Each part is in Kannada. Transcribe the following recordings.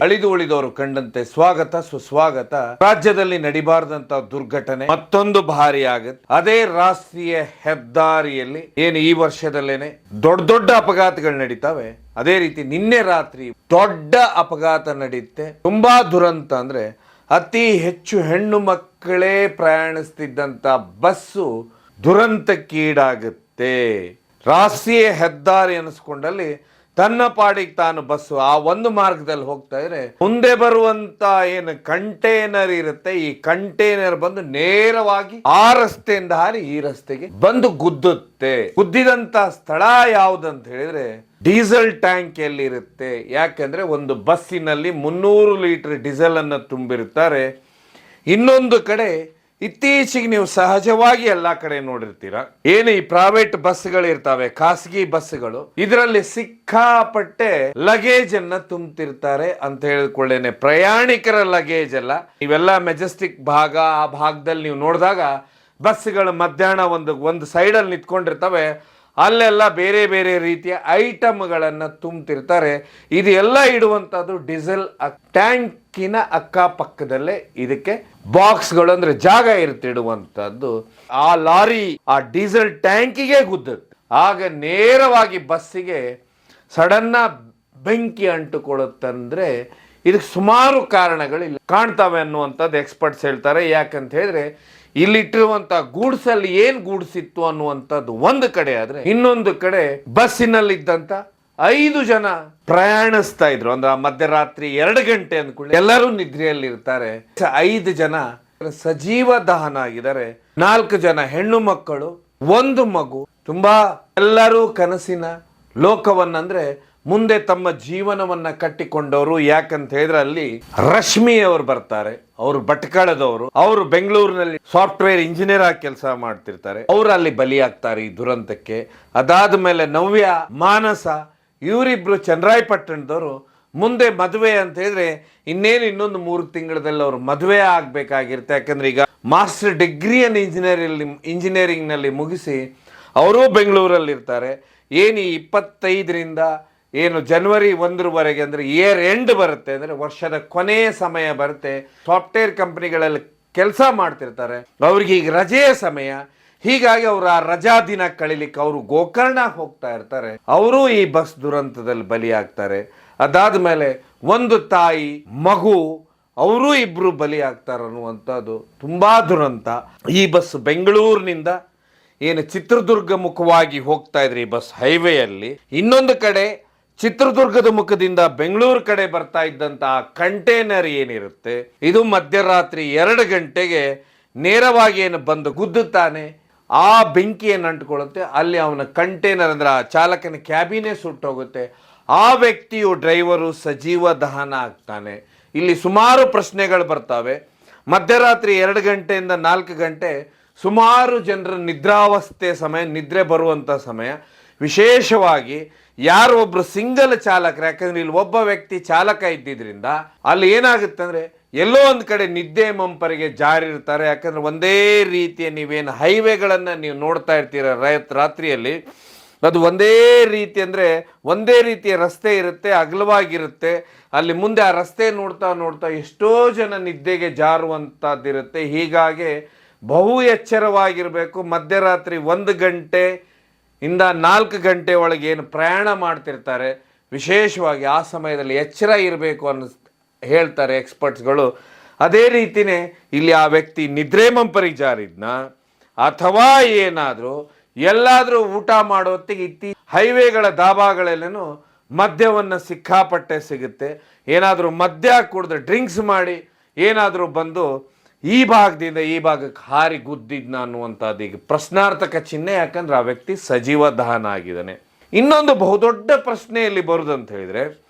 ಅಳಿದು ಉಳಿದವರು ಕಂಡಂತೆ ಸ್ವಾಗತ ಸುಸ್ವಾಗತ. ರಾಜ್ಯದಲ್ಲಿ ನಡಿಬಾರದಂತ ದುರ್ಘಟನೆ ಮತ್ತೊಂದು ಭಾರಿ ಆಗುತ್ತೆ. ಅದೇ ರಾಷ್ಟ್ರೀಯ ಹೆದ್ದಾರಿಯಲ್ಲಿ ಏನು ಈ ವರ್ಷದಲ್ಲೇನೆ ದೊಡ್ಡ ದೊಡ್ಡ ಅಪಘಾತಗಳು ನಡೀತಾವೆ. ಅದೇ ರೀತಿ ನಿನ್ನೆ ರಾತ್ರಿ ದೊಡ್ಡ ಅಪಘಾತ ನಡೆಯುತ್ತೆ. ತುಂಬಾ ದುರಂತ ಅಂದ್ರೆ ಅತಿ ಹೆಚ್ಚು ಹೆಣ್ಣು ಮಕ್ಕಳೇ ಪ್ರಯಾಣಿಸ್ತಿದ್ದಂತ ಬಸ್ಸು ದುರಂತಕ್ಕೀಡಾಗುತ್ತೆ. ರಾಷ್ಟ್ರೀಯ ಹೆದ್ದಾರಿ ಅನಿಸ್ಕೊಂಡಲ್ಲಿ ತನ್ನ ಪಾಡಿಗೆ ತಾನು ಬಸ್ಸು ಆ ಒಂದು ಮಾರ್ಗದಲ್ಲಿ ಹೋಗ್ತಾ ಇದ್ರೆ ಮುಂದೆ ಬರುವಂತ ಏನು ಕಂಟೈನರ್ ಇರುತ್ತೆ, ಈ ಕಂಟೈನರ್ ಬಂದು ನೇರವಾಗಿ ಆ ರಸ್ತೆಯಿಂದ ಹಾರಿ ಈ ರಸ್ತೆಗೆ ಬಂದು ಗುದ್ದುತ್ತೆ. ಗುದ್ದಿದಂತ ಸ್ಥಳ ಯಾವುದಂತ ಹೇಳಿದ್ರೆ ಡೀಸೆಲ್ ಟ್ಯಾಂಕ್ ಎಲ್ಲಿರುತ್ತೆ. ಯಾಕೆಂದ್ರೆ ಒಂದು ಬಸ್ಸಿನಲ್ಲಿ 300 ಲೀಟರ್ ಡೀಸೆಲ್ ಅನ್ನು ತುಂಬಿರುತ್ತಾರೆ. ಇನ್ನೊಂದು ಕಡೆ ಇತ್ತೀಚೆಗೆ ನೀವು ಸಹಜವಾಗಿ ಎಲ್ಲಾ ಕಡೆ ನೋಡಿರ್ತೀರಾ, ಏನು ಈ ಪ್ರೈವೇಟ್ ಬಸ್ಗಳು ಇರ್ತಾವೆ, ಖಾಸಗಿ ಬಸ್ಗಳು, ಇದರಲ್ಲಿ ಸಿಕ್ಕಾಪಟ್ಟೆ ಲಗೇಜ್ ಅನ್ನ ತುಂಬ್ತಿರ್ತಾರೆ ಅಂತ ಹೇಳಿಕೊಳ್ಳೇನೆ. ಪ್ರಯಾಣಿಕರ ಲಗೇಜ್ ಅಲ್ಲ. ಇವೆಲ್ಲ ಮೆಜೆಸ್ಟಿಕ್ ಭಾಗ, ಆ ಭಾಗದಲ್ಲಿ ನೀವು ನೋಡಿದಾಗ ಬಸ್ಗಳು ಮಧ್ಯಾಹ್ನ ಒಂದು ಸೈಡಲ್ಲಿ ನಿಂತ್ಕೊಂಡಿರ್ತವೆ. ಅಲ್ಲೆಲ್ಲ ಬೇರೆ ಬೇರೆ ರೀತಿಯ ಐಟಮ್ಗಳನ್ನ ತುಂಬ್ತಿರ್ತಾರೆ. ಇದು ಎಲ್ಲ ಇಡುವಂತದ್ದು ಡೀಸೆಲ್ ಟ್ಯಾಂಕಿನ ಅಕ್ಕಪಕ್ಕದಲ್ಲೇ ಇದಕ್ಕೆ ಬಾಕ್ಸ್ಗಳು ಅಂದ್ರೆ ಜಾಗ ಇರುತ್ತೆ ಇಡುವಂತದ್ದು. ಆ ಲಾರಿ ಆ ಡೀಸೆಲ್ ಟ್ಯಾಂಕಿಗೆ ಗುದ್ದುತ್ತೆ. ಆಗ ನೇರವಾಗಿ ಬಸ್ಸಿಗೆ ಸಡನ್ನ ಬೆಂಕಿ ಅಂಟುಕೊಳ್ಳುತ್ತಂದ್ರೆ ಇದಕ್ಕೆ ಸುಮಾರು ಕಾರಣಗಳು ಕಾಣ್ತವೆ ಅನ್ನುವಂಥದ್ದು ಎಕ್ಸ್ಪರ್ಟ್ಸ್ ಹೇಳ್ತಾರೆ. ಯಾಕಂತ ಹೇಳಿದ್ರೆ ಇಲ್ಲಿಟ್ಟಿರುವಂತ ಗೂಡ್ಸ್ ಅಲ್ಲಿ ಏನ್ ಗೂಡ್ಸ್ ಇತ್ತು ಅನ್ನುವಂಥದ್ದು ಒಂದು ಕಡೆ ಆದ್ರೆ, ಇನ್ನೊಂದು ಕಡೆ ಬಸ್ಸಿನಲ್ಲಿದ್ದಂತ 5 ಜನ ಪ್ರಯಾಣಿಸ್ತಾ ಇದ್ರು. ಅಂದ್ರೆ ಮಧ್ಯರಾತ್ರಿ 2 ಗಂಟೆ ಅಂದ್ಕೊಳ್ಳಿ, ಎಲ್ಲರೂ ನಿದ್ರೆಯಲ್ಲಿ ಇರ್ತಾರೆ. 5 ಜನ ಸಜೀವ ದಹನ ಆಗಿದ್ದಾರೆ. 4 ಜನ ಹೆಣ್ಣು ಮಕ್ಕಳು, 1 ಮಗು. ತುಂಬಾ ಎಲ್ಲರೂ ಕನಸಿನ ಲೋಕವನ್ನಂದ್ರೆ ಮುಂದೆ ತಮ್ಮ ಜೀವನವನ್ನ ಕಟ್ಟಿಕೊಂಡವರು. ಯಾಕಂತ ಹೇಳಿದ್ರೆ ಅಲ್ಲಿ ರಶ್ಮಿ ಅವರು ಬರ್ತಾರೆ, ಅವರು ಭಟ್ಕಳದವರು, ಅವರು ಬೆಂಗಳೂರಿನಲ್ಲಿ ಸಾಫ್ಟ್ವೇರ್ ಇಂಜಿನಿಯರ್ ಆಗಿ ಕೆಲಸ ಮಾಡ್ತಿರ್ತಾರೆ. ಅವರು ಅಲ್ಲಿ ಬಲಿಯಾಗ್ತಾರೆ ಈ ದುರಂತಕ್ಕೆ. ಅದಾದ ಮೇಲೆ ನವ್ಯ, ಮಾನಸ, ಇವರಿಬ್ರು ಚನ್ನರಾಯಪಟ್ಟಣದವರು. ಮುಂದೆ ಮದುವೆ ಅಂತ ಹೇಳಿದ್ರೆ ಇನ್ನೊಂದು 3 ತಿಂಗಳಲ್ಲಿ ಅವರು ಮದುವೆ ಆಗ್ಬೇಕಾಗಿರುತ್ತೆ. ಯಾಕಂದ್ರೆ ಈಗ ಮಾಸ್ಟರ್ ಡಿಗ್ರಿಯನ್ನು ಇಂಜಿನಿಯರಿಂಗ್ ನಲ್ಲಿ ಮುಗಿಸಿ ಅವರು ಬೆಂಗಳೂರಲ್ಲಿ ಇರ್ತಾರೆ. ಏನು 25ರಿಂದ ಏನು ಜನವರಿ 1ರವರೆಗೆ ಅಂದ್ರೆ ಇಯರ್ ಎಂಡ್ ಬರುತ್ತೆ, ಅಂದ್ರೆ ವರ್ಷದ ಕೊನೆಯ ಸಮಯ ಬರುತ್ತೆ. ಸಾಫ್ಟ್ವೇರ್ ಕಂಪನಿಗಳಲ್ಲಿ ಕೆಲಸ ಮಾಡ್ತಿರ್ತಾರೆ, ಅವ್ರಿಗೆ ಈಗ ರಜೆಯ ಸಮಯ. ಹೀಗಾಗಿ ಅವರು ಆ ರಜಾ ದಿನ ಕಳಿಲಿಕ್ಕೆ ಅವರು ಗೋಕರ್ಣ ಹೋಗ್ತಾ ಇರ್ತಾರೆ. ಅವರು ಈ ಬಸ್ ದುರಂತದಲ್ಲಿ ಬಲಿಯಾಗ್ತಾರೆ. ಅದಾದ್ಮೇಲೆ ಒಂದು ತಾಯಿ, ಮಗು, ಅವರು ಇಬ್ರು ಬಲಿಯಾಗ್ತಾರೆ ಅನ್ನುವಂಥದ್ದು ತುಂಬಾ ದುರಂತ. ಈ ಬಸ್ ಬೆಂಗಳೂರಿನಿಂದ ಏನು ಚಿತ್ರದುರ್ಗ ಮುಖವಾಗಿ ಹೋಗ್ತಾ ಇದ್ರಿ ಈ ಬಸ್ ಹೈವೇಯಲ್ಲಿ. ಇನ್ನೊಂದು ಕಡೆ ಚಿತ್ರದುರ್ಗದ ಮುಖದಿಂದ ಬೆಂಗಳೂರು ಕಡೆ ಬರ್ತಾ ಇದ್ದಂತಹ ಕಂಟೈನರ್ ಏನಿರುತ್ತೆ, ಇದು ಮಧ್ಯರಾತ್ರಿ 2 ಗಂಟೆಗೆ ನೇರವಾಗಿ ಏನು ಬಂದು ಗುದ್ದುತ್ತಾನೆ. ಆ ಬೆಂಕಿಯನ್ನು ಅಂಟ್ಕೊಳ್ಳುತ್ತೆ. ಅಲ್ಲಿ ಅವನ ಕಂಟೈನರ್ ಅಂದ್ರೆ ಆ ಚಾಲಕನ ಕ್ಯಾಬಿನೇ ಸುಟ್ಟೋಗುತ್ತೆ. ಆ ವ್ಯಕ್ತಿಯು ಡ್ರೈವರು ಸಜೀವ ದಹನ ಆಗ್ತಾನೆ. ಇಲ್ಲಿ ಸುಮಾರು ಪ್ರಶ್ನೆಗಳು ಬರ್ತವೆ. ಮಧ್ಯರಾತ್ರಿ 2 ಗಂಟೆಯಿಂದ 4 ಗಂಟೆ ಸುಮಾರು ಜನರ ನಿದ್ರಾವಸ್ಥೆ ಸಮಯ, ನಿದ್ರೆ ಬರುವಂಥ ಸಮಯ. ವಿಶೇಷವಾಗಿ ಯಾರು ಒಬ್ರು ಸಿಂಗಲ್ ಚಾಲಕರು, ಯಾಕಂದ್ರೆ ಇಲ್ಲಿ ಒಬ್ಬ ವ್ಯಕ್ತಿ ಚಾಲಕ ಇದ್ದಿದ್ರಿಂದ ಅಲ್ಲಿ ಏನಾಗುತ್ತೆ ಅಂದ್ರೆ ಎಲ್ಲೋ ಒಂದು ಕಡೆ ನಿದ್ದೆ ಮಂಪರಿಗೆ ಜಾರಿರ್ತಾರೆ. ಯಾಕಂದ್ರೆ ಒಂದೇ ರೀತಿಯ ನೀವೇನು ಹೈವೇಗಳನ್ನ ನೀವು ನೋಡ್ತಾ ಇರ್ತೀರ ರಾತ್ರಿಯಲ್ಲಿ, ಅದು ಒಂದೇ ರೀತಿ ಅಂದ್ರೆ ಒಂದೇ ರೀತಿಯ ರಸ್ತೆ ಇರುತ್ತೆ, ಅಗಲವಾಗಿರುತ್ತೆ. ಅಲ್ಲಿ ಮುಂದೆ ಆ ರಸ್ತೆ ನೋಡ್ತಾ ನೋಡ್ತಾ ಎಷ್ಟೋ ಜನ ನಿದ್ದೆಗೆ ಜಾರುವಂತದ್ದಿರುತ್ತೆ. ಹೀಗಾಗಿ ಬಹು ಎಚ್ಚರವಾಗಿರಬೇಕು. ಮಧ್ಯರಾತ್ರಿ 1 ಗಂಟೆ ಇಂದ 4 ಗಂಟೆ ಒಳಗೆ ಏನು ಪ್ರಯಾಣ ಮಾಡ್ತಿರ್ತಾರೆ, ವಿಶೇಷವಾಗಿ ಆ ಸಮಯದಲ್ಲಿ ಎಚ್ಚರ ಇರಬೇಕು ಹೇಳ್ತಾರೆ ಎಕ್ಸ್ಪರ್ಟ್ಸ್ಗಳು. ಅದೇ ರೀತಿನೇ ಇಲ್ಲಿ ಆ ವ್ಯಕ್ತಿ ನಿದ್ರೆ ಮಂಪರಿಗೆ ಜಾರಿದ್ನ ಅಥವಾ ಏನಾದರೂ ಎಲ್ಲಾದರೂ ಊಟ ಮಾಡೋ ಹೊತ್ತಿಗೆ ಹೈವೇಗಳ ದಾಬಾಗಳಲ್ಲೇನು ಮದ್ಯವನ್ನು ಸಿಕ್ಕಾಪಟ್ಟೆ ಸಿಗುತ್ತೆ. ಏನಾದರೂ ಮದ್ಯ ಕುಡಿದು ಡ್ರಿಂಕ್ಸ್ ಮಾಡಿ ಏನಾದರೂ ಬಂದು ಈ ಭಾಗದಿಂದ ಈ ಭಾಗಕ್ಕೆ ಹಾರಿ ಗುದ್ದಿದ್ನ ಅನ್ನುವಂಥದ್ದು ಈಗ ಪ್ರಶ್ನಾರ್ಥಕ ಚಿಹ್ನೆ. ಯಾಕಂದ್ರೆ ಆ ವ್ಯಕ್ತಿ ಸಜೀವ ದಹನ ಆಗಿದ್ದಾನೆ. ಇನ್ನೊಂದು ಬಹುದೊಡ್ಡ ಪ್ರಶ್ನೆಯಲ್ಲಿ ಬರುದಂತ ಹೇಳಿದ್ರೆ,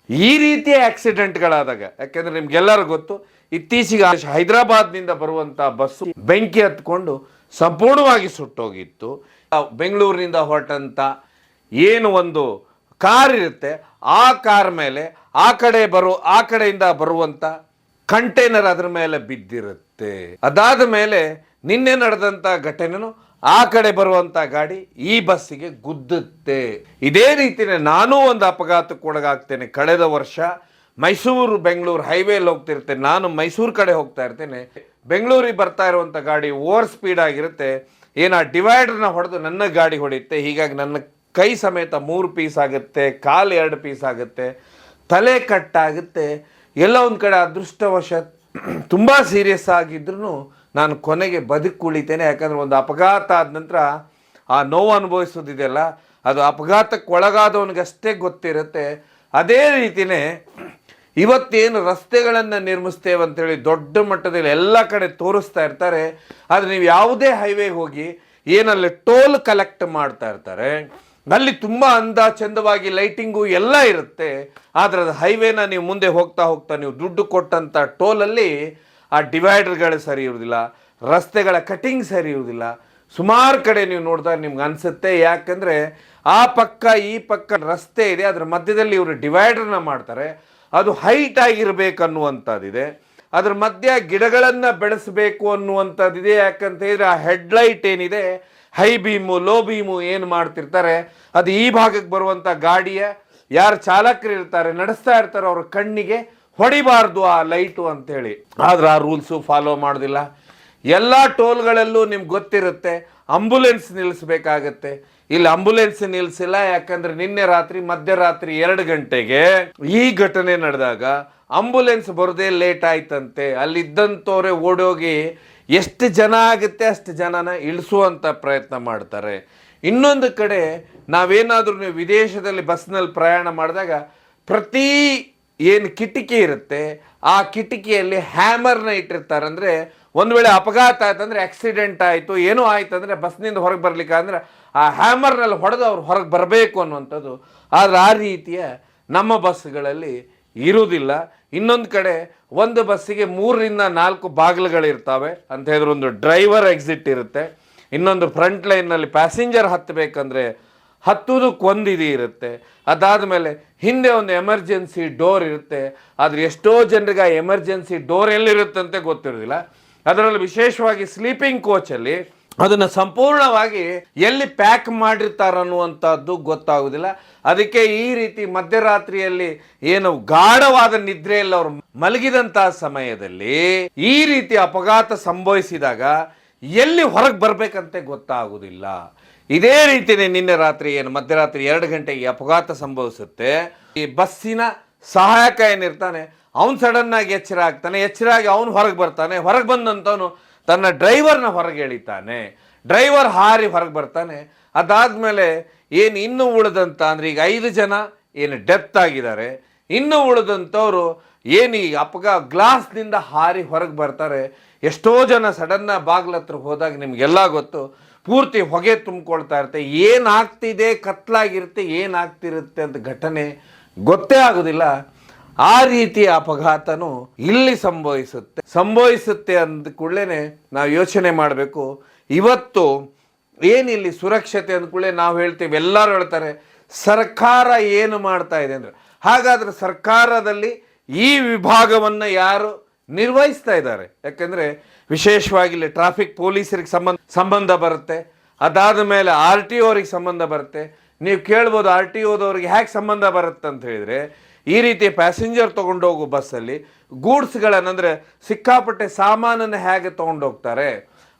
ಈ ರೀತಿಯ ಆಕ್ಸಿಡೆಂಟ್ಗಳಾದಾಗ, ಯಾಕಂದ್ರೆ ನಿಮ್ಗೆಲ್ಲರೂ ಗೊತ್ತು, ಇತ್ತೀಚೆಗೆ ಹೈದರಾಬಾದ್ನಿಂದ ಬರುವಂತ ಬಸ್ಸು ಬೆಂಕಿ ಹತ್ಕೊಂಡು ಸಂಪೂರ್ಣವಾಗಿ ಸುಟ್ಟೋಗಿತ್ತು. ಬೆಂಗಳೂರಿನಿಂದ ಹೊರಟಂತ ಏನು ಒಂದು ಕಾರ್ ಇರುತ್ತೆ, ಆ ಕಾರ್ ಮೇಲೆ ಆ ಕಡೆಯಿಂದ ಬರುವಂತ ಕಂಟೈನರ್ ಅದ್ರ ಮೇಲೆ ಬಿದ್ದಿರುತ್ತೆ. ಅದಾದ ಮೇಲೆ ನಿನ್ನೆ ನಡೆದಂತ ಘಟನೆನು ಆ ಕಡೆ ಬರುವಂತ ಗಾಡಿ ಈ ಬಸ್ಸಿಗೆ ಗುದ್ದುತ್ತೆ. ಇದೇ ರೀತಿನೇ ನಾನೂ ಒಂದು ಅಪಘಾತಕ್ಕೆ ಒಳಗಾಗ್ತೇನೆ. ಕಳೆದ ವರ್ಷ ಮೈಸೂರು ಬೆಂಗಳೂರು ಹೈವೇಲಿ ಹೋಗ್ತಿರುತ್ತೆ, ನಾನು ಮೈಸೂರು ಕಡೆ ಹೋಗ್ತಾ ಇರ್ತೇನೆ, ಬೆಂಗಳೂರಿಗೆ ಬರ್ತಾ ಇರುವಂಥ ಗಾಡಿ ಓವರ್ ಸ್ಪೀಡ್ ಆಗಿರುತ್ತೆ, ಆ ಡಿವೈಡರ್ನ ಹೊಡೆದು ನನ್ನ ಗಾಡಿ ಹೊಡೆಯುತ್ತೆ. ಹೀಗಾಗಿ ನನ್ನ ಕೈ ಸಮೇತ 3 ಪೀಸ್ ಆಗುತ್ತೆ, ಕಾಲು 2 ಪೀಸ್ ಆಗುತ್ತೆ, ತಲೆ ಕಟ್ಟಾಗುತ್ತೆ. ಎಲ್ಲ ಒಂದು ಕಡೆ ಅದೃಷ್ಟವಶಾತ್ ತುಂಬ ಸೀರಿಯಸ್ ಆಗಿದ್ರೂ ನಾನು ಕೊನೆಗೆ ಬದುಕುಳಿತೇನೆ. ಯಾಕಂದರೆ ಒಂದು ಅಪಘಾತ ಆದ ನಂತರ ಆ ನೋವು ಅನುಭವಿಸೋದಿದೆಯಲ್ಲ, ಅದು ಅಪಘಾತಕ್ಕೆ ಒಳಗಾದವನಿಗಷ್ಟೇ ಗೊತ್ತಿರುತ್ತೆ. ಅದೇ ರೀತಿಯೇ ಇವತ್ತೇನು ರಸ್ತೆಗಳನ್ನು ನಿರ್ಮಿಸ್ತೇವೆ ಅಂತೇಳಿ ದೊಡ್ಡ ಮಟ್ಟದಲ್ಲಿ ಎಲ್ಲ ಕಡೆ ತೋರಿಸ್ತಾ ಇರ್ತಾರೆ. ಆದರೆ ನೀವು ಯಾವುದೇ ಹೈವೇಗೆ ಹೋಗಿ ಏನಲ್ಲಿ ಟೋಲ್ ಕಲೆಕ್ಟ್ ಮಾಡ್ತಾ ಇರ್ತಾರೆ, ಅಲ್ಲಿ ತುಂಬ ಅಂದ ಚಂದವಾಗಿ ಲೈಟಿಂಗು ಎಲ್ಲ ಇರುತ್ತೆ. ಆದರೆ ಅದು ಹೈವೇನ ನೀವು ಮುಂದೆ ಹೋಗ್ತಾ ಹೋಗ್ತಾ ನೀವು ದುಡ್ಡು ಕೊಟ್ಟಂಥ ಟೋಲಲ್ಲಿ ಆ ಡಿವೈಡರ್ಗಳು ಸರಿ ಇರುವುದಿಲ್ಲ, ರಸ್ತೆಗಳ ಕಟಿಂಗ್ ಸರಿ ಇರುವುದಿಲ್ಲ. ಸುಮಾರು ಕಡೆ ನೀವು ನೋಡಿದಾಗ ನಿಮ್ಗೆ ಅನಿಸುತ್ತೆ, ಯಾಕಂದರೆ ಆ ಪಕ್ಕ ಈ ಪಕ್ಕ ರಸ್ತೆ ಇದೆ, ಅದರ ಮಧ್ಯದಲ್ಲಿ ಇವರು ಡಿವೈಡರ್ನ ಮಾಡ್ತಾರೆ. ಅದು ಹೈಟ್ ಆಗಿರಬೇಕು ಅನ್ನುವಂಥದ್ದಿದೆ, ಅದ್ರ ಮಧ್ಯ ಗಿಡಗಳನ್ನು ಬೆಳೆಸಬೇಕು ಅನ್ನುವಂಥದ್ದಿದೆ. ಯಾಕಂತ ಹೇಳಿದ್ರೆ ಆ ಹೆಡ್ಲೈಟ್ ಏನಿದೆ, ಹೈ ಬೀಮು ಲೋ ಬೀಮು ಏನು ಮಾಡ್ತಿರ್ತಾರೆ, ಅದು ಈ ಭಾಗಕ್ಕೆ ಬರುವಂಥ ಗಾಡಿಯ ಯಾರು ಚಾಲಕರು ಇರ್ತಾರೆ, ನಡೆಸ್ತಾ ಇರ್ತಾರೆ, ಅವ್ರ ಕಣ್ಣಿಗೆ ಹೊಡಿಬಾರ್ದು ಆ ಲೈಟು ಅಂತೇಳಿ. ಆದ್ರೆ ಆ ರೂಲ್ಸು ಫಾಲೋ ಮಾಡೋದಿಲ್ಲ. ಎಲ್ಲ ಟೋಲ್ಗಳಲ್ಲೂ ನಿಮ್ಗೆ ಗೊತ್ತಿರುತ್ತೆ ಆಂಬುಲೆನ್ಸ್ ನಿಲ್ಲಿಸ್ಬೇಕಾಗತ್ತೆ. ಇಲ್ಲಿ ಆಂಬುಲೆನ್ಸ್ ನಿಲ್ಲಿಸಿಲ್ಲ, ಯಾಕಂದ್ರೆ ನಿನ್ನೆ ರಾತ್ರಿ ಮಧ್ಯರಾತ್ರಿ 2 ಗಂಟೆಗೆ ಈ ಘಟನೆ ನಡೆದಾಗ ಆಂಬುಲೆನ್ಸ್ ಬರೋದೇ ಲೇಟ್ ಆಯ್ತಂತೆ. ಅಲ್ಲಿದ್ದಂಥವ್ರೆ ಓಡೋಗಿ ಎಷ್ಟು ಜನ ಆಗುತ್ತೆ ಅಷ್ಟು ಜನನ ಇಳಿಸುವಂಥ ಪ್ರಯತ್ನ ಮಾಡ್ತಾರೆ. ಇನ್ನೊಂದು ಕಡೆ ನಾವೇನಾದ್ರೂ ನೀವು ವಿದೇಶದಲ್ಲಿ ಬಸ್ನಲ್ಲಿ ಪ್ರಯಾಣ ಮಾಡಿದಾಗ ಪ್ರತಿ ಏನು ಕಿಟಕಿ ಇರುತ್ತೆ ಆ ಕಿಟಕಿಯಲ್ಲಿ ಹ್ಯಾಮರ್ನ ಇಟ್ಟಿರ್ತಾರೆ. ಅಂದರೆ ಒಂದು ವೇಳೆ ಅಪಘಾತ ಆಯ್ತಂದ್ರೆ ಆಕ್ಸಿಡೆಂಟ್ ಆಯಿತು ಏನೋ ಆಯ್ತು ಅಂದರೆ ಬಸ್ನಿಂದ ಹೊರಗೆ ಬರ್ಲಿಕ್ಕೆ ಅಂದರೆ ಆ ಹ್ಯಾಮರ್ನಲ್ಲಿ ಹೊಡೆದು ಅವ್ರು ಹೊರಗೆ ಬರಬೇಕು ಅನ್ನುವಂಥದ್ದು. ಆದರೆ ಆ ರೀತಿಯ ನಮ್ಮ ಬಸ್ಗಳಲ್ಲಿ ಇರುವುದಿಲ್ಲ. ಇನ್ನೊಂದು ಕಡೆ ಒಂದು ಬಸ್ಸಿಗೆ 3 ರಿಂದ 4 ಬಾಗಿಲುಗಳಿರ್ತವೆ ಅಂತ ಹೇಳಿದ್ರೆ ಒಂದು ಡ್ರೈವರ್ ಎಕ್ಸಿಟ್ ಇರುತ್ತೆ, ಇನ್ನೊಂದು ಫ್ರಂಟ್ ಲೈನ್ನಲ್ಲಿ ಪ್ಯಾಸೆಂಜರ್ ಹತ್ತಬೇಕಂದ್ರೆ ಹತ್ತೋದಕ್ಕೊಂದು ಇದು ಇರುತ್ತೆ, ಅದಾದಮೇಲೆ ಹಿಂದೆ ಒಂದು ಎಮರ್ಜೆನ್ಸಿ ಡೋರ್ ಇರುತ್ತೆ. ಆದರೆ ಎಷ್ಟೋ ಜನರಿಗೆ ಆ ಎಮರ್ಜೆನ್ಸಿ ಡೋರ್ ಎಲ್ಲಿರುತ್ತಂತೆ ಗೊತ್ತಿರೋದಿಲ್ಲ. ಅದರಲ್ಲಿ ವಿಶೇಷವಾಗಿ ಸ್ಲೀಪಿಂಗ್ ಕೋಚಲ್ಲಿ ಅದನ್ನು ಸಂಪೂರ್ಣವಾಗಿ ಎಲ್ಲಿ ಪ್ಯಾಕ್ ಮಾಡಿರ್ತಾರನ್ನುವಂಥದ್ದು ಗೊತ್ತಾಗೋದಿಲ್ಲ. ಅದಕ್ಕೆ ಈ ರೀತಿ ಮಧ್ಯರಾತ್ರಿಯಲ್ಲಿ ಏನು ಗಾಢವಾದ ನಿದ್ರೆಯಲ್ಲಿ ಅವರು ಮಲಗಿದಂತಹ ಸಮಯದಲ್ಲಿ ಈ ರೀತಿ ಅಪಘಾತ ಸಂಭವಿಸಿದಾಗ ಎಲ್ಲಿ ಹೊರಗೆ ಬರಬೇಕಂತೆ ಗೊತ್ತಾಗೋದಿಲ್ಲ. ಇದೇ ರೀತಿಯೇ ನಿನ್ನೆ ರಾತ್ರಿ ಏನು ಮಧ್ಯರಾತ್ರಿ 2 ಗಂಟೆಗೆ ಅಪಘಾತ ಸಂಭವಿಸುತ್ತೆ. ಈ ಬಸ್ಸಿನ ಸಹಾಯಕ ಏನಿರ್ತಾನೆ ಅವನು ಸಡನ್ ಆಗಿ ಎಚ್ಚರ ಆಗ್ತಾನೆ, ಎಚ್ಚರ ಆಗಿ ಅವನು ಹೊರಗೆ ಬರ್ತಾನೆ, ಹೊರಗೆ ಬಂದಂಥವನು ತನ್ನ ಡ್ರೈವರ್ನ ಹೊರಗೆ ಎಳಿತಾನೆ, ಡ್ರೈವರ್ ಹಾರಿ ಹೊರಗೆ ಬರ್ತಾನೆ. ಅದಾದಮೇಲೆ ಏನು ಇನ್ನೂ ಉಳಿದಂಥ ಅಂದರೆ ಈಗ 5 ಜನ ಏನು ಡೆತ್ ಆಗಿದ್ದಾರೆ, ಇನ್ನೂ ಉಳಿದಂಥವ್ರು ಏನು ಈ ಗ್ಲಾಸ್ನಿಂದ ಹಾರಿ ಹೊರಗೆ ಬರ್ತಾರೆ. ಎಷ್ಟೋ ಜನ ಸಡನ್ನ ಬಾಗ್ಲತ್ರ ಹೋದಾಗ ನಿಮಗೆಲ್ಲ ಗೊತ್ತು ಪೂರ್ತಿ ಹೊಗೆ ತುಂಬಿಕೊಳ್ತಾ ಇರುತ್ತೆ, ಏನಾಗ್ತಿದೆ ಕತ್ಲಾಗಿರುತ್ತೆ, ಏನಾಗ್ತಿರುತ್ತೆ ಅಂತ ಘಟನೆ ಗೊತ್ತೇ ಆಗೋದಿಲ್ಲ. ಆ ರೀತಿಯ ಅಪಘಾತನೂ ಇಲ್ಲಿ ಸಂಭವಿಸುತ್ತೆ ಅಂದ ಕೂಡಲೇ ನಾವು ಯೋಚನೆ ಮಾಡಬೇಕು. ಇವತ್ತು ಏನಿಲ್ಲಿ ಸುರಕ್ಷತೆ ಅಂದ ಕೂಡಲೇ ನಾವು ಹೇಳ್ತೀವಿ, ಎಲ್ಲರೂ ಹೇಳ್ತಾರೆ ಸರ್ಕಾರ ಏನು ಮಾಡ್ತಾ ಇದೆ ಅಂದರೆ, ಹಾಗಾದರೆ ಸರ್ಕಾರದಲ್ಲಿ ಈ ವಿಭಾಗವನ್ನು ಯಾರು ನಿರ್ವಹಿಸ್ತಾ ಇದ್ದಾರೆ? ಯಾಕೆಂದರೆ ವಿಶೇಷವಾಗಿ ಇಲ್ಲಿ ಟ್ರಾಫಿಕ್ ಪೊಲೀಸರಿಗೆ ಸಂಬಂಧ ಬರುತ್ತೆ, ಅದಾದ ಮೇಲೆ RTO ಅವ್ರಿಗೆ ಸಂಬಂಧ ಬರುತ್ತೆ. ನೀವು ಕೇಳ್ಬೋದು RTO ದವ್ರಿಗೆ ಹೇಗೆ ಸಂಬಂಧ ಬರುತ್ತೆ ಅಂತ ಹೇಳಿದರೆ, ಈ ರೀತಿ ಪ್ಯಾಸೆಂಜರ್ ತೊಗೊಂಡೋಗೋ ಬಸ್ಸಲ್ಲಿ ಗೂಡ್ಸ್ಗಳನ್ನಂದರೆ ಸಿಕ್ಕಾಪಟ್ಟೆ ಸಾಮಾನನ್ನು ಹೇಗೆ ತೊಗೊಂಡೋಗ್ತಾರೆ,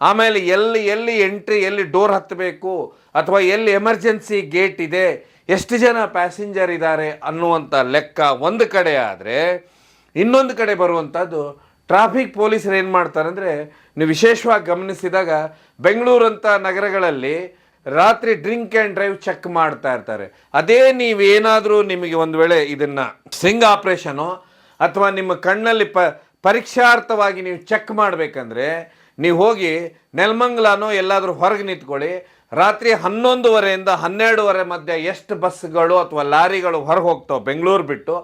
ಆಮೇಲೆ ಎಲ್ಲಿ ಎಂಟ್ರಿ, ಎಲ್ಲಿ ಡೋರ್ ಹತ್ತಬೇಕು, ಅಥವಾ ಎಲ್ಲಿ ಎಮರ್ಜೆನ್ಸಿ ಗೇಟ್ ಇದೆ, ಎಷ್ಟು ಜನ ಪ್ಯಾಸೆಂಜರ್ ಇದ್ದಾರೆ ಅನ್ನುವಂಥ ಲೆಕ್ಕ ಒಂದು ಕಡೆ ಆದರೆ, ಇನ್ನೊಂದು ಕಡೆ ಬರುವಂಥದ್ದು ಟ್ರಾಫಿಕ್ ಪೊಲೀಸರು ಏನು ಮಾಡ್ತಾರೆ ಅಂದರೆ, ನೀವು ವಿಶೇಷವಾಗಿ ಗಮನಿಸಿದಾಗ ಬೆಂಗಳೂರಂಥ ನಗರಗಳಲ್ಲಿ ರಾತ್ರಿ ಡ್ರಿಂಕ್ ಆ್ಯಂಡ್ ಡ್ರೈವ್ ಚೆಕ್ ಮಾಡ್ತಾ ಇರ್ತಾರೆ. ಅದೇ ನೀವೇನಾದರೂ ನಿಮಗೆ ಒಂದು ವೇಳೆ ಇದನ್ನು ಸ್ವಿಂಗ್ ಆಪ್ರೇಷನು ಅಥವಾ ನಿಮ್ಮ ಕಣ್ಣಲ್ಲಿ ಪರೀಕ್ಷಾರ್ಥವಾಗಿ ನೀವು ಚೆಕ್ ಮಾಡಬೇಕಂದ್ರೆ ನೀವು ಹೋಗಿ ನೆಲಮಂಗಲನೋ ಎಲ್ಲಾದರೂ ಹೊರಗೆ ನಿಂತ್ಕೊಳ್ಳಿ. ರಾತ್ರಿ 11:30 12:30 ಮಧ್ಯೆ ಎಷ್ಟು ಬಸ್ಗಳು ಅಥವಾ ಲಾರಿಗಳು ಹೊರಗೆ ಹೋಗ್ತಾವೆ ಬೆಂಗಳೂರು ಬಿಟ್ಟು,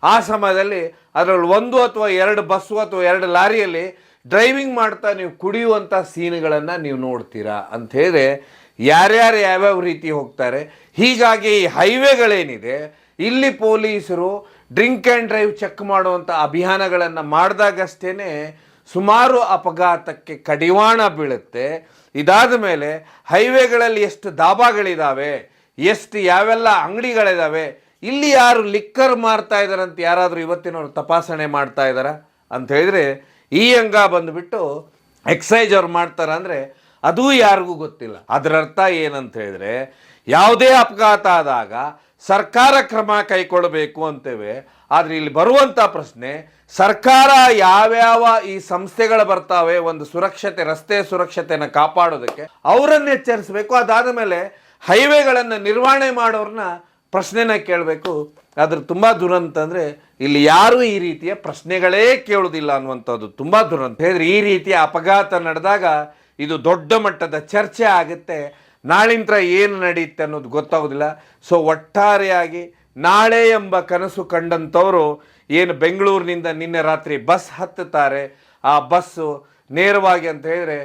ಆ ಸಮಯದಲ್ಲಿ ಅದರಲ್ಲಿ 1 ಅಥವಾ 2 ಬಸ್ಸು ಅಥವಾ 2 ಲಾರಿಯಲ್ಲಿ ಡ್ರೈವಿಂಗ್ ಮಾಡ್ತಾ ನೀವು ಕುಡಿಯುವಂಥ ಸೀನ್ಗಳನ್ನು ನೀವು ನೋಡ್ತೀರಾ ಅಂತ ಹೇಳಿದ್ರೆ ಯಾರ್ಯಾರು ಯಾವ್ಯಾವ ರೀತಿ ಹೋಗ್ತಾರೆ. ಹೀಗಾಗಿ ಈ ಹೈವೇಗಳೇನಿದೆ ಇಲ್ಲಿ ಪೊಲೀಸರು ಡ್ರಿಂಕ್ ಆ್ಯಂಡ್ ಡ್ರೈವ್ ಚೆಕ್ ಮಾಡುವಂಥ ಅಭಿಯಾನಗಳನ್ನು ಮಾಡಿದಾಗಷ್ಟೇ ಸುಮಾರು ಅಪಘಾತಕ್ಕೆ ಕಡಿವಾಣ ಬೀಳುತ್ತೆ. ಇದಾದ ಮೇಲೆ ಹೈವೇಗಳಲ್ಲಿ ಎಷ್ಟು ದಾಬಾಗಳಿದ್ದಾವೆ, ಎಷ್ಟು ಯಾವೆಲ್ಲ ಅಂಗಡಿಗಳಿದ್ದಾವೆ, ಇಲ್ಲಿ ಯಾರು ಲಿಕ್ಕರ್ ಮಾರ್ತಾ ಇದ್ದಾರೆ ಅಂತ ಯಾರಾದರೂ ಇವತ್ತಿನವ್ರು ತಪಾಸಣೆ ಮಾಡ್ತಾ ಇದ್ದಾರ ಅಂತ ಹೇಳಿದ್ರೆ ಈ ಅಂಗ ಬಂದುಬಿಟ್ಟು ಎಕ್ಸೈಜ್ ಅವ್ರು ಮಾಡ್ತಾರ ಅಂದರೆ ಅದೂ ಯಾರಿಗೂ ಗೊತ್ತಿಲ್ಲ. ಅದರ ಅರ್ಥ ಏನಂತ ಹೇಳಿದ್ರೆ ಯಾವುದೇ ಅಪಘಾತ ಆದಾಗ ಸರ್ಕಾರ ಕ್ರಮ ಕೈಗೊಳ್ಳಬೇಕು ಅಂತೇವೆ. ಆದರೆ ಇಲ್ಲಿ ಬರುವಂಥ ಪ್ರಶ್ನೆ, ಸರ್ಕಾರ ಯಾವ್ಯಾವ ಈ ಸಂಸ್ಥೆಗಳು ಬರ್ತಾವೆ ಒಂದು ಸುರಕ್ಷತೆ, ರಸ್ತೆ ಸುರಕ್ಷತೆಯನ್ನು ಕಾಪಾಡೋದಕ್ಕೆ ಅವರನ್ನು ಎಚ್ಚರಿಸಬೇಕು. ಅದಾದ ಮೇಲೆ ಹೈವೇಗಳನ್ನು ನಿರ್ವಹಣೆ ಮಾಡೋರನ್ನ ಪ್ರಶ್ನೆನ ಕೇಳಬೇಕು. ಅದ್ರ ತುಂಬ ದುರಂತ ಅಂದರೆ ಇಲ್ಲಿ ಯಾರೂ ಈ ರೀತಿಯ ಪ್ರಶ್ನೆಗಳೇ ಕೇಳೋದಿಲ್ಲ ಅನ್ನುವಂಥದ್ದು ತುಂಬ ದುರಂತ. ಹೇಳಿದ್ರೆ ಈ ರೀತಿಯ ಅಪಘಾತ ನಡೆದಾಗ ಇದು ದೊಡ್ಡ ಮಟ್ಟದ ಚರ್ಚೆ ಆಗುತ್ತೆ. ನಾಳಿಂದ ಏನು ನಡೆಯುತ್ತೆ ಅನ್ನೋದು ಗೊತ್ತಾಗೋದಿಲ್ಲ. ಸೊ ಒಟ್ಟಾರೆಯಾಗಿ ನಾಳೆ ಎಂಬ ಕನಸು ಕಂಡಂಥವರು ಏನು ಬೆಂಗಳೂರಿನಿಂದ ನಿನ್ನೆ ರಾತ್ರಿ ಬಸ್ ಹತ್ತುತ್ತಾರೆ, ಆ ಬಸ್ಸು ನೇರವಾಗಿ ಅಂತ ಹೇಳಿದ್ರೆ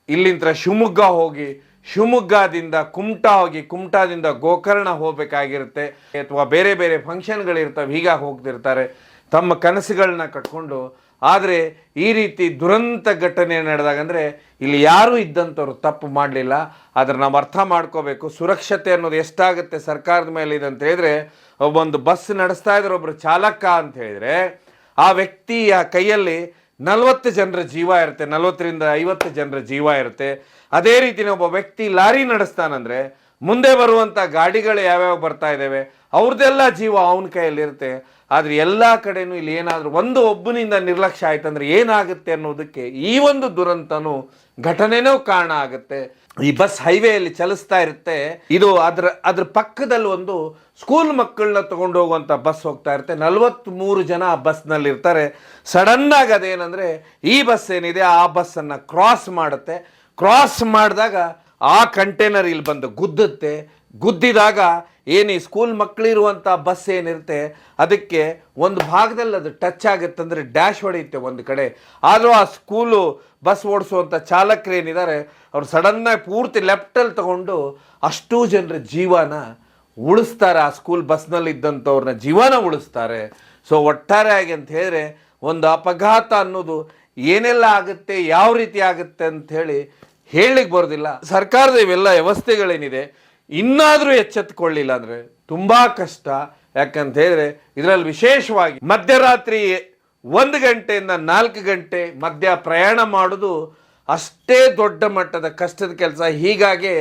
ಇಲ್ಲಿಂದ ಶಿವಮೊಗ್ಗ ಹೋಗಿ, ಶಿವಮೊಗ್ಗದಿಂದ ಕುಮಟಾ ಹೋಗಿ, ಕುಮಟಾದಿಂದ ಗೋಕರ್ಣ ಹೋಗಬೇಕಾಗಿರುತ್ತೆ, ಅಥವಾ ಬೇರೆ ಬೇರೆ ಫಂಕ್ಷನ್ಗಳಿರ್ತವೆ, ಹೀಗಾಗಿ ಹೋಗ್ತಿರ್ತಾರೆ ತಮ್ಮ ಕನಸುಗಳನ್ನ ಕಟ್ಕೊಂಡು. ಆದರೆ ಈ ರೀತಿ ದುರಂತ ಘಟನೆ ನಡೆದಾಗ ಅಂದರೆ ಇಲ್ಲಿ ಯಾರೂ ಇದ್ದಂಥವ್ರು ತಪ್ಪು ಮಾಡಲಿಲ್ಲ. ಆದರೆ ನಾವು ಅರ್ಥ ಮಾಡ್ಕೋಬೇಕು, ಸುರಕ್ಷತೆ ಅನ್ನೋದು ಎಷ್ಟಾಗುತ್ತೆ ಸರ್ಕಾರದ ಮೇಲೆ ಇದೆ ಅಂತ ಹೇಳಿದ್ರೆ, ಒಬ್ಬೊಂದು ಬಸ್ ನಡೆಸ್ತಾ ಇದ್ರೆ ಒಬ್ಬರು ಚಾಲಕ ಅಂತ ಹೇಳಿದ್ರೆ ಆ ವ್ಯಕ್ತಿಯ ಕೈಯಲ್ಲಿ 40 ಜನರ ಜೀವ ಇರುತ್ತೆ, 40ರಿಂದ 50 ಜನರ ಜೀವ ಇರುತ್ತೆ. ಅದೇ ರೀತಿ ಒಬ್ಬ ವ್ಯಕ್ತಿ ಲಾರಿ ನಡೆಸ್ತಾನಂದ್ರೆ ಮುಂದೆ ಬರುವಂಥ ಗಾಡಿಗಳು ಯಾವ್ಯಾವ ಬರ್ತಾ ಇದ್ದಾವೆ ಅವ್ರದ್ದೆಲ್ಲ ಜೀವ ಅವನ ಕೈಯಲ್ಲಿರುತ್ತೆ. ಆದರೆ ಎಲ್ಲ ಕಡೆನೂ ಇಲ್ಲಿ ಏನಾದರೂ ಒಬ್ಬನಿಂದ ನಿರ್ಲಕ್ಷ್ಯ ಆಯ್ತಂದ್ರೆ ಏನಾಗುತ್ತೆ ಅನ್ನೋದಕ್ಕೆ ಈ ಒಂದು ದುರಂತನೂ ಘಟನೆನೂ ಕಾರಣ ಆಗುತ್ತೆ. ಈ ಬಸ್ ಹೈವೇಯಲ್ಲಿ ಚಲಿಸ್ತಾ ಇರುತ್ತೆ, ಇದು ಅದ್ರ ಪಕ್ಕದಲ್ಲಿ ಒಂದು ಸ್ಕೂಲ್ ಮಕ್ಕಳನ್ನ ತಗೊಂಡು ಹೋಗುವಂಥ ಬಸ್ ಹೋಗ್ತಾ ಇರುತ್ತೆ. 43 ಜನ ಆ ಬಸ್ನಲ್ಲಿ ಇರ್ತಾರೆ. ಸಡನ್ನಾಗಿ ಅದೇನಂದರೆ ಈ ಬಸ್ ಏನಿದೆ ಆ ಬಸ್ಸನ್ನು ಕ್ರಾಸ್ ಮಾಡುತ್ತೆ. ಕ್ರಾಸ್ ಮಾಡಿದಾಗ ಆ ಕಂಟೈನರ್ ಇಲ್ಲಿ ಬಂದು ಗುದ್ದುತ್ತೆ. ಗುದ್ದಿದಾಗ ಏನು ಈ ಸ್ಕೂಲ್ ಮಕ್ಕಳಿರುವಂಥ ಬಸ್ ಏನಿರುತ್ತೆ ಅದಕ್ಕೆ ಒಂದು ಭಾಗದಲ್ಲಿ ಅದು ಟಚ್ ಆಗುತ್ತೆ, ಅಂದರೆ ಡ್ಯಾಶ್ ಹೊಡೆಯುತ್ತೆ ಒಂದು ಕಡೆ. ಆದರೂ ಆ ಸ್ಕೂಲು ಬಸ್ ಓಡಿಸುವಂಥ ಚಾಲಕರು ಏನಿದ್ದಾರೆ ಅವ್ರು ಸಡನ್ನಾಗಿ ಪೂರ್ತಿ ಲೆಫ್ಟಲ್ಲಿ ತಗೊಂಡು ಅಷ್ಟೂ ಜನರ ಜೀವನ ಉಳಿಸ್ತಾರೆ, ಆ ಸ್ಕೂಲ್ ಬಸ್ನಲ್ಲಿ ಇದ್ದಂಥವ್ರನ್ನ ಜೀವನ ಉಳಿಸ್ತಾರೆ. ಸೊ ಒಟ್ಟಾರೆಯಾಗಿ ಅಂತ ಹೇಳಿದ್ರೆ ಒಂದು ಅಪಘಾತ ಅನ್ನೋದು ಏನೆಲ್ಲ ಆಗುತ್ತೆ, ಯಾವ ರೀತಿ ಆಗುತ್ತೆ ಅಂತ ಹೇಳಲಿಕ್ಕೆ ಬರೋದಿಲ್ಲ. ಸರ್ಕಾರದ ಇವೆಲ್ಲ ವ್ಯವಸ್ಥೆಗಳೇನಿದೆ ಇನ್ನಾದರೂ ಎಚ್ಚೆತ್ತುಕೊಳ್ಳಿಲ್ಲ ಅಂದರೆ ತುಂಬ ಕಷ್ಟ. ಯಾಕಂತ ಹೇಳಿದ್ರೆ ಇದರಲ್ಲಿ ವಿಶೇಷವಾಗಿ ಮಧ್ಯರಾತ್ರಿ 1 ಗಂಟೆಯಿಂದ 4 ಗಂಟೆ ಮಧ್ಯ ಪ್ರಯಾಣ ಮಾಡೋದು ಅಷ್ಟೇ ದೊಡ್ಡ ಮಟ್ಟದ ಕಷ್ಟದ ಕೆಲಸ. ಹೀಗಾಗಿ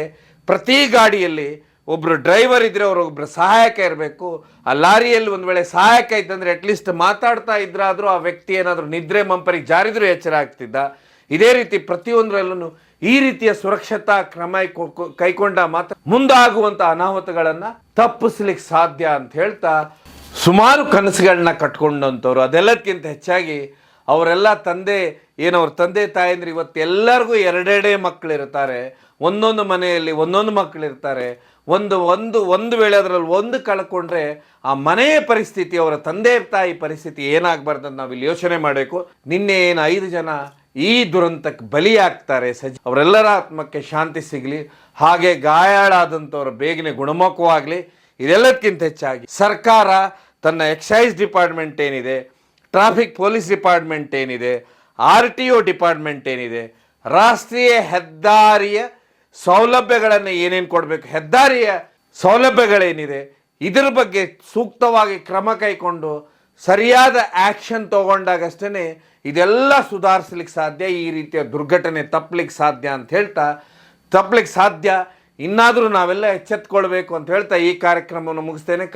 ಪ್ರತಿ ಗಾಡಿಯಲ್ಲಿ ಒಬ್ಬರು ಡ್ರೈವರ್ ಇದ್ದರೆ ಅವರೊಬ್ಬರು ಸಹಾಯಕ ಇರಬೇಕು. ಆ ಲಾರಿಯಲ್ಲಿ ಒಂದು ವೇಳೆ ಸಹಾಯಕ ಇದ್ದಂದರೆ ಅಟ್ಲೀಸ್ಟ್ ಮಾತಾಡ್ತಾ ಇದ್ರಾದರೂ ಆ ವ್ಯಕ್ತಿ ಏನಾದರೂ ನಿದ್ರೆ ಮಂಪರಿಗೆ ಜಾರಿದ್ರೂ ಎಚ್ಚರ ಆಗ್ತಿದ್ದ. ಇದೇ ರೀತಿ ಪ್ರತಿಯೊಂದರಲ್ಲೂ ಈ ರೀತಿಯ ಸುರಕ್ಷತಾ ಕ್ರಮ ಕೈಗೊಂಡ ಮಾತ್ರ ಮುಂದಾಗುವಂಥ ಅನಾಹುತಗಳನ್ನು ತಪ್ಪಿಸ್ಲಿಕ್ಕೆ ಸಾಧ್ಯ ಅಂತ ಹೇಳ್ತಾ, ಸುಮಾರು ಕನಸುಗಳನ್ನ ಕಟ್ಕೊಂಡಂಥವ್ರು, ಅದೆಲ್ಲದಕ್ಕಿಂತ ಹೆಚ್ಚಾಗಿ ಅವರೆಲ್ಲ ಅವ್ರ ತಂದೆ ತಾಯಂದ್ರೆ ಇವತ್ತು ಎಲ್ಲರಿಗೂ 2 ಮಕ್ಕಳಿರ್ತಾರೆ, ಒಂದೊಂದು ಮನೆಯಲ್ಲಿ ಒಂದೊಂದು ಮಕ್ಕಳಿರ್ತಾರೆ. ಒಂದು ವೇಳೆ ಅದರಲ್ಲಿ ಒಂದು ಕಳ್ಕೊಂಡ್ರೆ ಆ ಮನೆಯ ಪರಿಸ್ಥಿತಿ, ಅವರ ತಂದೆ ತಾಯಿ ಪರಿಸ್ಥಿತಿ ಏನಾಗಬಾರ್ದು ಅಂತ ನಾವಿಲ್ಲಿ ಯೋಚನೆ ಮಾಡಬೇಕು. ನಿನ್ನೆ ಏನು 5 ಜನ ಈ ದುರಂತಕ್ಕೆ ಬಲಿಯಾಗ್ತಾರೆ, ಅವರೆಲ್ಲರ ಆತ್ಮಕ್ಕೆ ಶಾಂತಿ ಸಿಗಲಿ, ಹಾಗೆ ಗಾಯಾಳಾದಂಥವ್ರ ಬೇಗನೆ ಗುಣಮುಖವಾಗಲಿ. ಇದೆಲ್ಲದಕ್ಕಿಂತ ಹೆಚ್ಚಾಗಿ ಸರ್ಕಾರ ತನ್ನ ಎಕ್ಸೈಸ್ ಡಿಪಾರ್ಟ್ಮೆಂಟ್ ಏನಿದೆ, ಟ್ರಾಫಿಕ್ ಪೊಲೀಸ್ ಡಿಪಾರ್ಟ್ಮೆಂಟ್ ಏನಿದೆ, RTO ಡಿಪಾರ್ಟ್ಮೆಂಟ್ ಏನಿದೆ, ರಾಷ್ಟ್ರೀಯ ಹೆದ್ದಾರಿಯ ಸೌಲಭ್ಯಗಳನ್ನು ಏನೇನು ಕೊಡಬೇಕು, ಹೆದ್ದಾರಿಯ ಸೌಲಭ್ಯಗಳೇನಿದೆ ಇದರ ಬಗ್ಗೆ ಸೂಕ್ತವಾಗಿ ಕ್ರಮ ಕೈಗೊಂಡು ಸರಿಯಾದ ಆ್ಯಕ್ಷನ್ ತಗೊಂಡಾಗಷ್ಟೇ ಇದೆಲ್ಲ ಸುಧಾರಿಸ್ಲಿಕ್ಕೆ ಸಾಧ್ಯ, ಈ ರೀತಿಯ ದುರ್ಘಟನೆ ತಪ್ಪಲಿಕ್ಕೆ ಸಾಧ್ಯ ಅಂತ ಹೇಳ್ತಾ, ತಪ್ಪಲಿಕ್ಕೆ ಸಾಧ್ಯ. ಇನ್ನಾದರೂ ನಾವೆಲ್ಲ ಎಚ್ಚೆತ್ತುಕೊಳ್ಬೇಕು ಅಂತ ಹೇಳ್ತಾ ಈ ಕಾರ್ಯಕ್ರಮವನ್ನು ಮುಗಿಸ್ತೇನೆ.